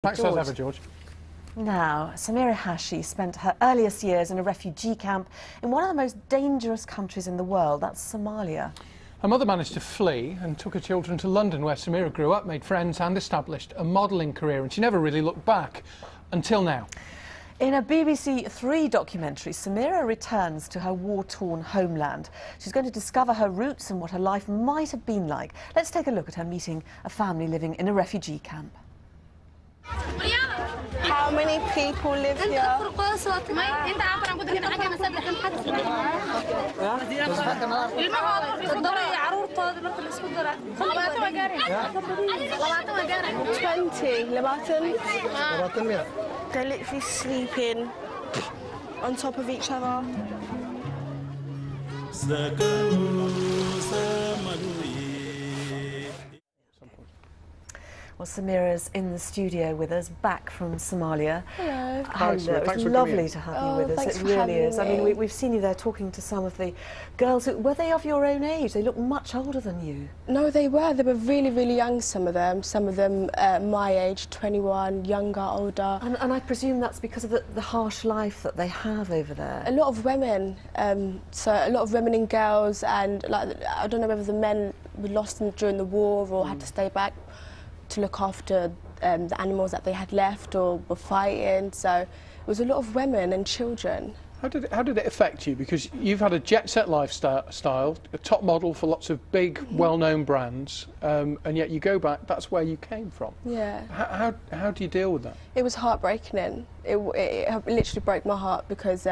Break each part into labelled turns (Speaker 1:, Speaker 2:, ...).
Speaker 1: Thanks as ever, George.
Speaker 2: Now, Samira Hashi spent her earliest years in a refugee camp in one of the most dangerous countries in the world, that's Somalia.
Speaker 1: Her mother managed to flee and took her children to London, where Samira grew up, made friends and established a modelling career, and she never really looked back until now.
Speaker 2: In a BBC Three documentary, Samira returns to her war-torn homeland. She's going to discover her roots and what her life might have been like. Let's take a look at her meeting a family living in a refugee camp.
Speaker 3: How many people live here? They're literally sleeping on top of each other.
Speaker 2: Well, Samira's in the studio with us, back from Somalia.
Speaker 3: Hello.
Speaker 2: Hello. It's lovely to have you with us. It really is. I mean, we've seen you there talking to some of the girls. Were they of your own age? They look much older than you.
Speaker 3: No, they were. They were really, really young, some of them. Some of them my age, 21, younger, older.
Speaker 2: And I presume that's because of the harsh life that they have over there.
Speaker 3: A lot of women. So a lot of women and girls, and like I don't know whether the men were lost during the war or had to stay back to look after the animals that they had left or were fighting. So it was a lot of women and children.
Speaker 1: How did it affect you? Because you've had a jet-set lifestyle, a top model for lots of big, well-known brands, and yet you go back, that's where you came from.
Speaker 3: Yeah.
Speaker 1: How do you deal with that?
Speaker 3: It was heartbreaking. It literally broke my heart because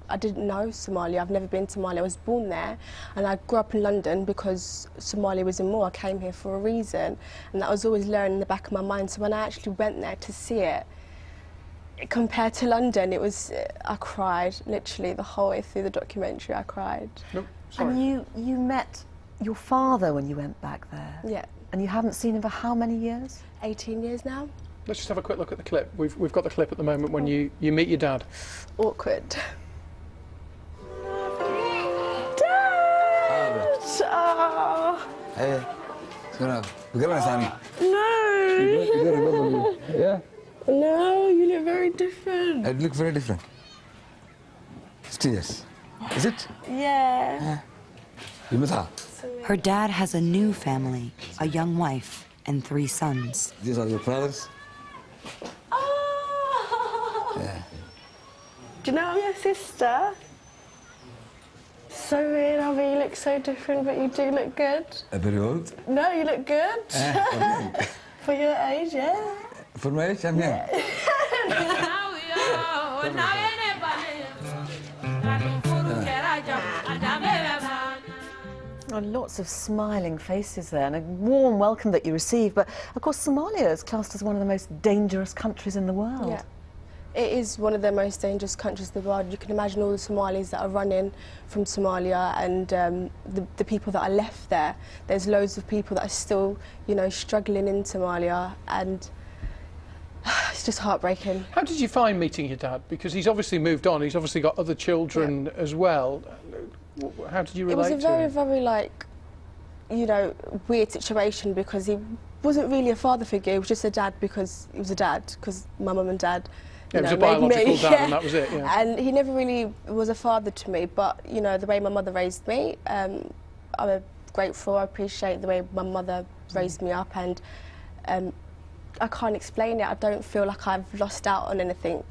Speaker 3: I didn't know Somalia. I've never been to Somalia. I was born there, and I grew up in London because Somalia was in war. I came here for a reason, and that was always there in the back of my mind. So when I actually went there to see it, compared to London, it was, I cried, literally the whole way through the documentary, I cried.
Speaker 1: Nope, sorry.
Speaker 2: And you met your father when you went back there?
Speaker 3: Yeah.
Speaker 2: And you haven't seen him for how many years?
Speaker 3: 18 years now.
Speaker 1: Let's just have a quick look at the clip. We've got the clip at the moment when you meet your dad.
Speaker 3: Awkward. Oh.
Speaker 4: Hey, no.
Speaker 3: You
Speaker 4: remember me? Yeah.
Speaker 3: No, you look very different.
Speaker 4: I look very different. 50 years. Is it?
Speaker 3: Yeah.
Speaker 4: You met her?
Speaker 5: Her dad has a new family, a young wife, and 3 sons.
Speaker 4: These are your brothers?
Speaker 3: Oh.
Speaker 4: Yeah.
Speaker 3: Do you know I'm your sister? So weird, Harvey, you look so different, but you do look good.
Speaker 4: Very old?
Speaker 3: No, you look good. For your age, yeah.
Speaker 4: For my age, I'm young.
Speaker 2: Oh, lots of smiling faces there, and a warm welcome that you received. But, of course, Somalia is classed as one of the most dangerous countries in the world.
Speaker 3: Yeah. It is one of the most dangerous countries in the world. You can imagine all the Somalis that are running from Somalia and the people that are left there. There's loads of people that are still, you know, struggling in Somalia, and it's just heartbreaking.
Speaker 1: How did you find meeting your dad? Because he's obviously moved on, he's obviously got other children as well. How did you relate to him?
Speaker 3: It was a very, like, you know, weird situation because he wasn't really a father figure, he was just a dad because he was a dad, because my mum and dad,
Speaker 1: it was a biological dad, and that was it, yeah.
Speaker 3: And he never really was a father to me, but, you know, the way my mother raised me, I'm grateful, I appreciate the way my mother raised me up, and I can't explain it. I don't feel like I've lost out on anything,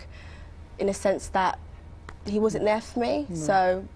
Speaker 3: in a sense that he wasn't there for me, so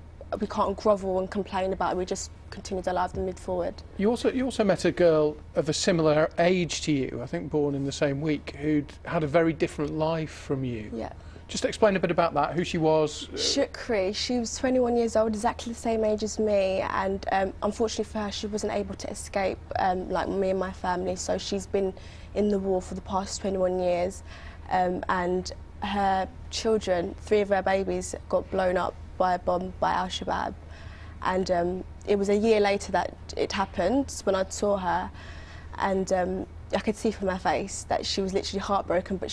Speaker 3: we can't grovel and complain about it, we just continued our lives and moved forward.
Speaker 1: You also met a girl of a similar age to you, I think born in the same week, who'd had a very different life from you.
Speaker 3: Yeah.
Speaker 1: Just explain a bit about that, who she was.
Speaker 3: Shukri, she was 21 years old, exactly the same age as me, and unfortunately for her, she wasn't able to escape like me and my family, so she's been in the war for the past 21 years, and her children, 3 of her babies, got blown up by a bomb by Al-Shabaab. And it was a year later that it happened, when I saw her, and I could see from her face that she was literally heartbroken, but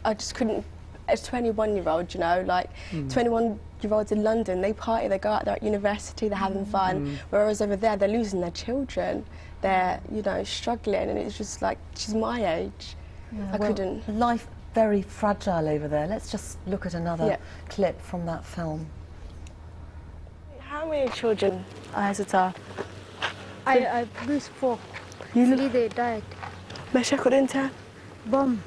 Speaker 3: I just couldn't a 21-year-old, you know, like 21-year-olds in London, they party, they go out there at university, they're having fun, whereas over there they're losing their children, they're, you know, struggling, and it's just like, she's my age.
Speaker 2: Yeah,
Speaker 3: I couldn't.
Speaker 2: Life very fragile over there. Let's just look at another clip from that film.
Speaker 3: How many children, Ayazata?
Speaker 6: I produced 4.
Speaker 3: You
Speaker 6: Three they died.
Speaker 3: meesha ku dhinteen?
Speaker 6: Bam.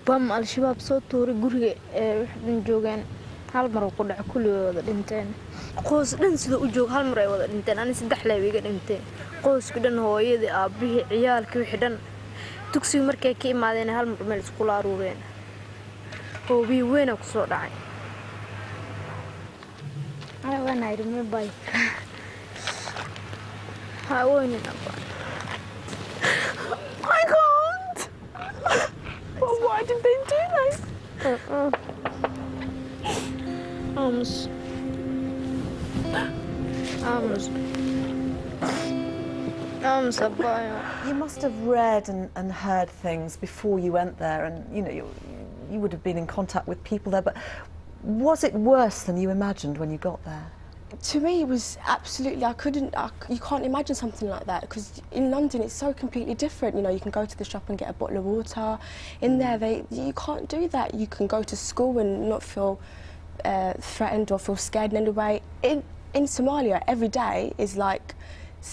Speaker 6: Bam al-shabaab soo tuuray guriga waxaan joogeen hal mar oo ku dhacay kulligood wada dhinteen. Qoys dhan sida u joog hal mar ay wada dhinteen. Ani 3 leew iga dhinteen. Qoyska dhan hooyadii aabihii ciyaalkii wixii dhan dugsiga markay ka imaadeen hal mar meel isku laaruureen. Hoobii weyn ku soo dhacay. When I remember I won't remember.
Speaker 3: I can't! Well, why did they do that?
Speaker 6: Arms.
Speaker 2: You must have read and heard things before you went there, and you know you would have been in contact with people there, but was it worse than you imagined when you got there?
Speaker 3: To me, it was absolutely, you can't imagine something like that, because in London it's so completely different. You know, you can go to the shop and get a bottle of water. In there, you can't do that. You can go to school and not feel threatened or feel scared in any way. In Somalia, every day is like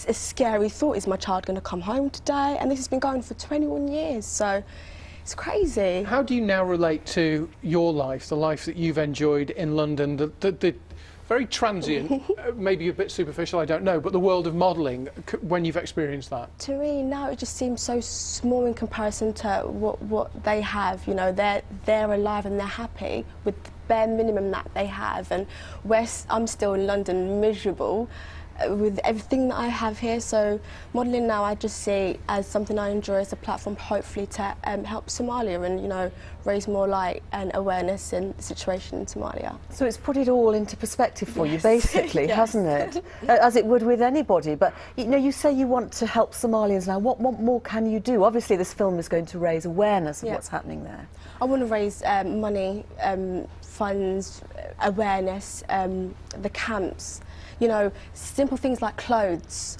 Speaker 3: a scary thought. Is my child going to come home today? And this has been going for 21 years, so it's crazy.
Speaker 1: How do you now relate to your life, the life that you've enjoyed in London, the very transient, maybe a bit superficial, I don't know, but the world of modelling, when you've experienced that?
Speaker 3: To me, now it just seems so small in comparison to what they have. You know, they're alive and they're happy with the bare minimum that they have, and I'm still in London miserable with everything that I have here. So modelling now I just see as something I enjoy, as a platform hopefully to help Somalia and, you know, raise more light and awareness in the situation in Somalia.
Speaker 2: So it's put it all into perspective for you, basically,
Speaker 3: Yes.
Speaker 2: hasn't it? As it would with anybody. But you know, you say you want to help Somalians now. What more can you do? Obviously this film is going to raise awareness of what's happening there.
Speaker 3: I want to raise money, funds, awareness, the camps. You know, simple things like clothes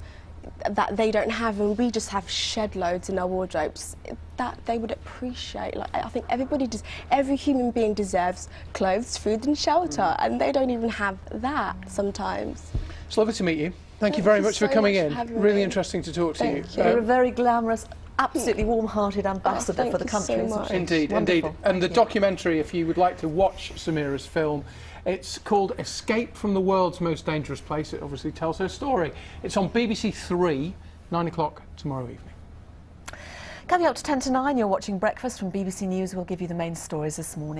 Speaker 3: that they don't have, and we just have shed loads in our wardrobes, that they would appreciate. Like, I think every human being deserves clothes, food and shelter, and they don't even have that sometimes.
Speaker 1: It's lovely to meet you. Thank you very much for coming in. Really interesting to talk to you.
Speaker 2: You're a very glamorous, absolutely warm-hearted ambassador for the country.
Speaker 3: So much.
Speaker 1: Indeed, indeed. And the documentary, if you would like to watch Samira's film, it's called Escape from the World's Most Dangerous Place. It obviously tells her story. It's on BBC 3, 9 o'clock tomorrow evening.
Speaker 2: Coming up to 10 to 9, you're watching Breakfast from BBC News. We'll give you the main stories this morning.